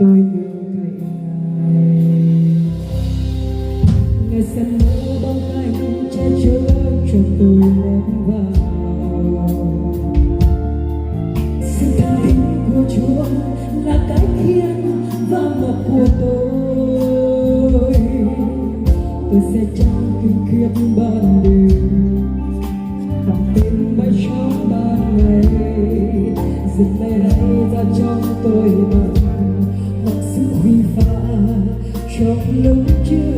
tôi yêu cậy ngài. Ngài sẽ mở bóng cánh che chở cho tôi nép vào. Sự thân tín của Chúa là cái khiên và mộc của tôi sẽ chẳng kinh khiếp ban đêm, đọc tin mãi cho ban ngày, dịch này đây ra trong tôi bằng hoặc sự huy pha trong lúc chưa